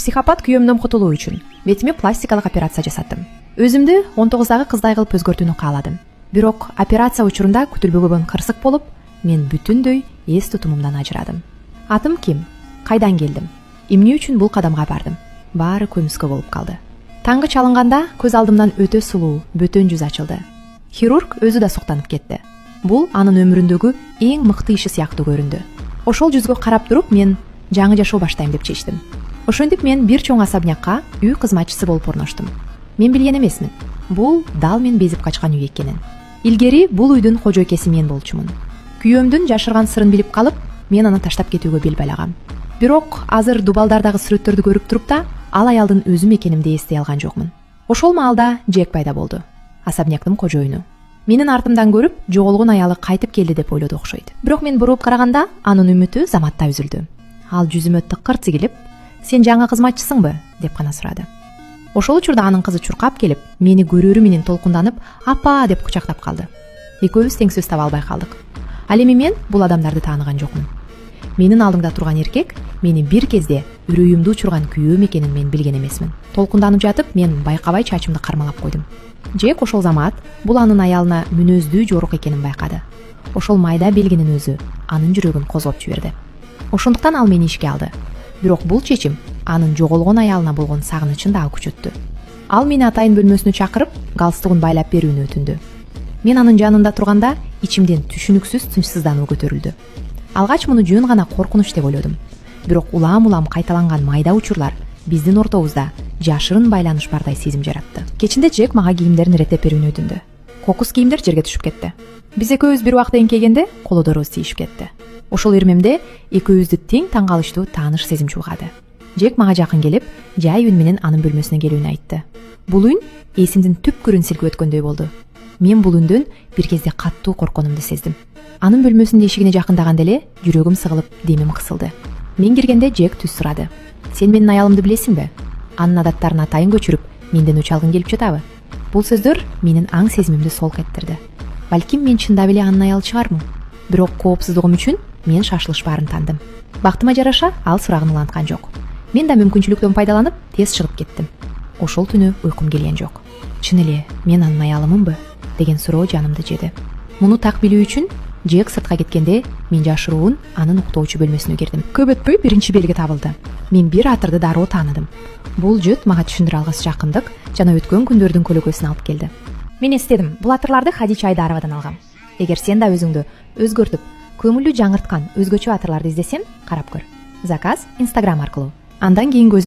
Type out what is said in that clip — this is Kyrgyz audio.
Психопат күйөөмдөн кутулуу үчүн бетиме пластикалык операция жасаттым. Өзүмдү 19 кыздай кылып өзгөртүүнү кааладым. Бирок операция учурунда күтүлбөгөн кырсык болуп, мен бүтүндөй эс тутумумдан ажырадым. Атым ким? Кайдан келдим? Эмне үчүн бул кадамга бардым? Баары көмүскө болуп калды. Таңгы чалынганда көз алдымдан өтө сулуу, бөтөн жүз ачылды. Хирург өзү да суктанып кетти. Бул анын өмүрүндөгү эң мыкты иши сыяктуу көрүндү. Ошол жүзгө карап туруп мен жаңы жашоо баштайм деп чечтим. Ошентип мен бир чоң особнякка үй кызматчысы болуп орноштум. Мен билген эмесмин, бул дал мен безип качкан үй экенин. Илгери бул үйдүн кожойкеси мен болчумун. Күйөөмдүн жашырган сырын билип калып, мен аны таштап кетүүгө бел байлагам. Бирок азыр дубалдардагы сүрөттөрдү көрүп туруп да, ал аялдын өзүм экенимди эстей алган жокмун. Ошол маалда Джек пайда болду. Особняктын кожоюну. Менин артымдан көрүп, жоголгон аялы кайтып келди деп ойлоду окшойт. Бирок мен буруп караганда, анын үмүтү заматта үзүлдү. Ал жүзүмө тыккыр тигилип, "Сен жаңы кызматчысыңбы?" деп гана сурады. Ошол учурда анын кызы чуркап келип, мени көрөрү менен толкунданып, "Апа" деп кучактап калды. Экөөбүз тең сөз таба албай калдык. Ал эми мен бул адамдарды тааныган жокмун. Менин алдымда турган эркек мени бир кезде үрөйүмдү учурган күйөөм экенин мен билген эмесмин. Толкунданып жатып, мен байкабай чачымды кармалап койдум. Джек ошол замат бул анын аялына мүнөздүү жорук экенин байкады. Ошол майда белгинин өзү анын жүрөгүн козгоп жиберди. Ошондуктан ал мени ишке алды. Бирок бул чечим анын жоголгон аялына болгон сагынычын дагы күчөттү. Ал мени атайын бөлмөсүнө чакырып, галстугун байлап берүүнү өтүндү. Мен анын жанында турганда ичимден түшүнүксүз тынчсыздануу көтөрүлдү. Алгач муну жөн гана коркунуч деп ойлодум. Бирок улам кайталанган майда учурлар биздин ортобузда жашырын байланыш бардай сезим жаратты. Кечинде Джек мага кийимдерин иреттеп берүүнү өтүндү. Кокус кийимдер жерге түшүп кетти. Биз экөөбүз бир убакта эңкейгенде колдорубуз тийишип кетти. Ошол ирмемде экөөбүздү тең таң калыштуу тааныш сезим чулгады. Джек мага жакын келип, жай үн менен анын бөлмөсүнө келүүнү айтты. Бул үн эсимдин түпкүрүн силкип өткөндөй болду. Мен бул үндөн бир кезде каттуу коркконумду сездим. Анын бөлмөсүнүн эшигине жакындаганда эле жүрөгүм сыгылып, демим кысылды. Мен киргенде Джек түз сурады. "Сен менин аялымды билесиңби? Анын адаттарын атайын көчүрүп, менден өч алгың келип жатабы?" Бул сөздөр менин аң сезимимди солк эттирди. Балким мен чындап эле анын аялы чыгармын. Бирок коопсуздугум үчүн мен шашылыш баарын тандым. Бактыма жараша ал сурагын уланткан жок. Мен да мүмкүнчүлүктөн пайдаланып тез чыгып кеттим. Ошол түнү уйкум келген жок. Чын эле мен анын аялымынбы деген суроо жанымды жеди. Муну так билүү үчүн Джек сыртка кеткенде мен жашыруун анын уктоочу бөлмөсүнө кирдим. Көп өтпөй биринчи белги табылды. Мен бир атырды дароо тааныдым. Бул жөт мага түшүндүрө алгыс жакындык жана өткөн күндөрдүн көлөкөсүн алып келди. Мен эстедим, бул атырларды Хадича Айдаровадан алгам. Эгер сен да өзүңдү өзгөртүп, көңүлдү жаңырткан өзгөчө атырларды издесең, карап көр. Заказ Instagram аркылуу. Андан кийин